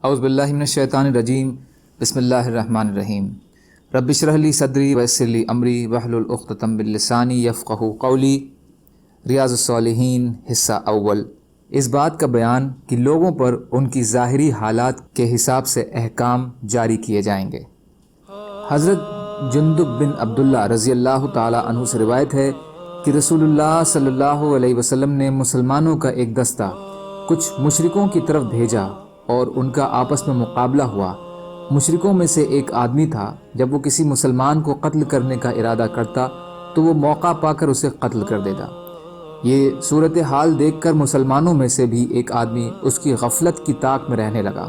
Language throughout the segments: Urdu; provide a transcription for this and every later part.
اعوذ باللہ من الشیطان الرجیم بسم اللہ الرحمن الرحیم رب اشرح لی صدری ویسر لی امری واحلل عقدۃ من لسانی یفقہوا قولی۔ ریاض الصالحین حصہ اول۔ اس بات کا بیان کہ لوگوں پر ان کی ظاہری حالات کے حساب سے احکام جاری کیے جائیں گے۔ حضرت جندب بن عبداللہ رضی اللہ تعالی عنہ سے روایت ہے کہ رسول اللہ صلی اللہ علیہ وسلم نے مسلمانوں کا ایک دستہ کچھ مشرکوں کی طرف بھیجا اور ان کا آپس میں مقابلہ ہوا۔ مشرکوں میں سے ایک آدمی تھا، جب وہ کسی مسلمان کو قتل کرنے کا ارادہ کرتا تو وہ موقع پا کر اسے قتل کر دیتا۔ یہ صورتحال دیکھ کر مسلمانوں میں سے بھی ایک آدمی اس کی غفلت کی طاق میں رہنے لگا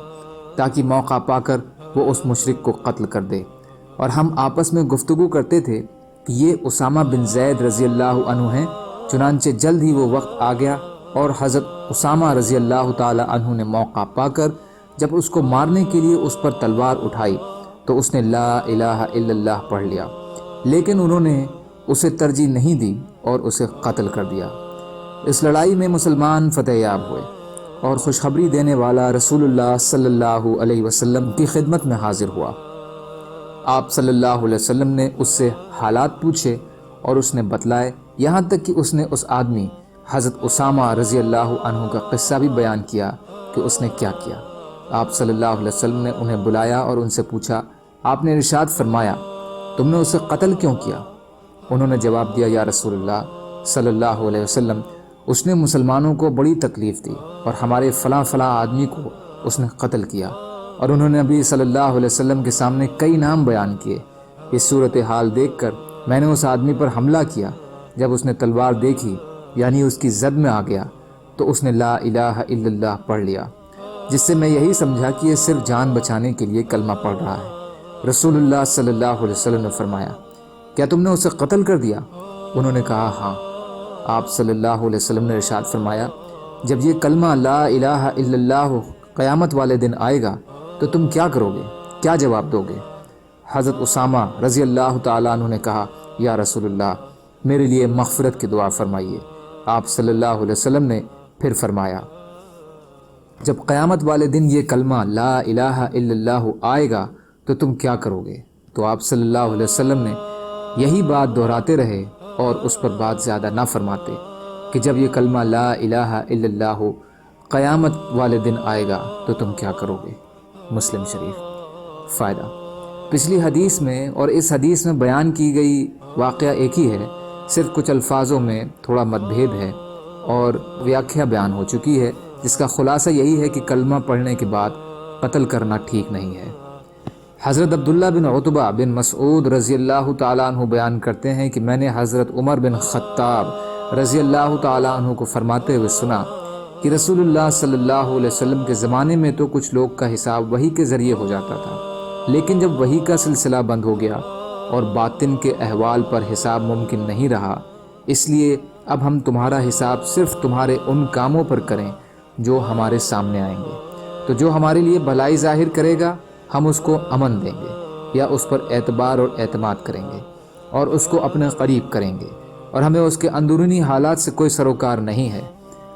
تاکہ موقع پا کر وہ اس مشرک کو قتل کر دے، اور ہم آپس میں گفتگو کرتے تھے کہ یہ اسامہ بن زید رضی اللہ عنہ ہیں۔ چنانچہ جلد ہی وہ وقت آ گیا اور حضرت اسامہ رضی اللہ تعالی عنہ نے موقع پا کر جب اس کو مارنے کے لیے اس پر تلوار اٹھائی تو اس نے لا الہ الا اللہ پڑھ لیا، لیکن انہوں نے اسے ترجیح نہیں دی اور اسے قتل کر دیا۔ اس لڑائی میں مسلمان فتح یاب ہوئے اور خوشخبری دینے والا رسول اللہ صلی اللہ علیہ وسلم کی خدمت میں حاضر ہوا۔ آپ صلی اللہ علیہ وسلم نے اس سے حالات پوچھے اور اس نے بتلائے، یہاں تک کہ اس نے اس آدمی حضرت اسامہ رضی اللہ عنہ کا قصہ بھی بیان کیا کہ اس نے کیا کیا۔ آپ صلی اللہ علیہ وسلم نے انہیں بلایا اور ان سے پوچھا، آپ نے ارشاد فرمایا تم نے اسے قتل کیوں کیا؟ انہوں نے جواب دیا، یا رسول اللہ صلی اللہ علیہ وسلم، اس نے مسلمانوں کو بڑی تکلیف دی اور ہمارے فلاں آدمی کو اس نے قتل کیا۔ اور انہوں نے نبی صلی اللہ علیہ وسلم کے سامنے کئی نام بیان کیے۔ اس صورتحال دیکھ کر میں نے اس آدمی پر حملہ کیا۔ جب اس نے تلوار دیکھی یعنی اس کی زد میں آ گیا تو اس نے لا الہ الا اللہ پڑھ لیا، جس سے میں یہی سمجھا کہ یہ صرف جان بچانے کے لیے کلمہ پڑھ رہا ہے۔ رسول اللہ صلی اللہ علیہ وسلم نے فرمایا، کیا تم نے اسے قتل کر دیا؟ انہوں نے کہا ہاں۔ آپ صلی اللہ علیہ وسلم نے ارشاد فرمایا، جب یہ کلمہ لا الہ الا اللہ قیامت والے دن آئے گا تو تم کیا کرو گے، کیا جواب دو گے؟ حضرت اسامہ رضی اللہ تعالیٰ عنہ نے کہا، یا رسول اللہ میرے لیے مغفرت کی دعا فرمائیے۔ آپ صلی اللہ علیہ وسلم نے پھر فرمایا، جب قیامت والے دن یہ کلمہ لا الہ الا اللہ آئے گا تو تم کیا کرو گے؟ تو آپ صلی اللہ علیہ وسلم نے یہی بات دہراتے رہے اور اس پر بات زیادہ نہ فرماتے کہ جب یہ کلمہ لا الہ الا اللہ قیامت والے دن آئے گا تو تم کیا کرو گے؟ مسلم شریف۔ فائدہ، پچھلی حدیث میں اور اس حدیث میں بیان کی گئی واقعہ ایک ہی ہے، صرف کچھ الفاظوں میں تھوڑا متبھید ہے اور ویاکھیا بیان ہو چکی ہے، جس کا خلاصہ یہی ہے کہ کلمہ پڑھنے کے بعد قتل کرنا ٹھیک نہیں ہے۔ حضرت عبداللہ بن عتبہ بن مسعود رضی اللہ تعالیٰ عنہ بیان کرتے ہیں کہ میں نے حضرت عمر بن خطاب رضی اللہ تعالیٰ عنہ کو فرماتے ہوئے سنا کہ رسول اللہ صلی اللہ علیہ وسلم کے زمانے میں تو کچھ لوگ کا حساب وحی کے ذریعے ہو جاتا تھا، لیکن جب وحی کا سلسلہ بند ہو گیا اور باطن کے احوال پر حساب ممکن نہیں رہا، اس لیے اب ہم تمہارا حساب صرف تمہارے ان کاموں پر کریں جو ہمارے سامنے آئیں گے، تو جو ہمارے لیے بھلائی ظاہر کرے گا ہم اس کو امن دیں گے یا اس پر اعتبار اور اعتماد کریں گے اور اس کو اپنے قریب کریں گے، اور ہمیں اس کے اندرونی حالات سے کوئی سروکار نہیں ہے۔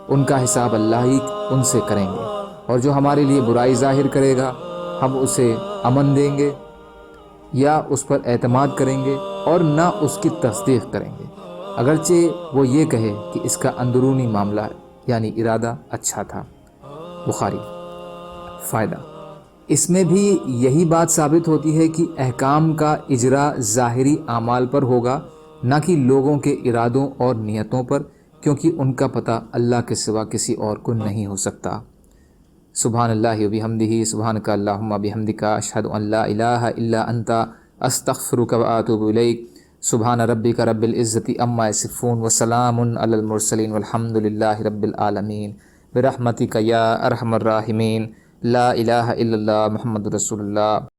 ان کا حساب اللہ ہی ان سے کریں گے، اور جو ہمارے لیے برائی ظاہر کرے گا ہم اسے امن دیں گے یا اس پر اعتماد کریں گے اور نہ اس کی تصدیق کریں گے، اگرچہ وہ یہ کہے کہ اس کا اندرونی معاملہ یعنی ارادہ اچھا تھا۔ بخاری۔ فائدہ، اس میں بھی یہی بات ثابت ہوتی ہے کہ احکام کا اجرا ظاہری اعمال پر ہوگا، نہ کہ لوگوں کے ارادوں اور نیتوں پر، کیونکہ ان کا پتہ اللہ کے سوا کسی اور کو نہیں ہو سکتا۔ سبحان اللہ و بحمدہ، سبحانک اللہم و بحمدک، اشہد ان لا الہ الا انت، استغفرک و اتوب الیک۔ سبحان ربک رب العزت عما یصفون وسلام علی المرسلین والحمد للہ رب العالمین، برحمتک یا ارحم الراحمین، لا الہ الا اللہ محمد رسول اللہ۔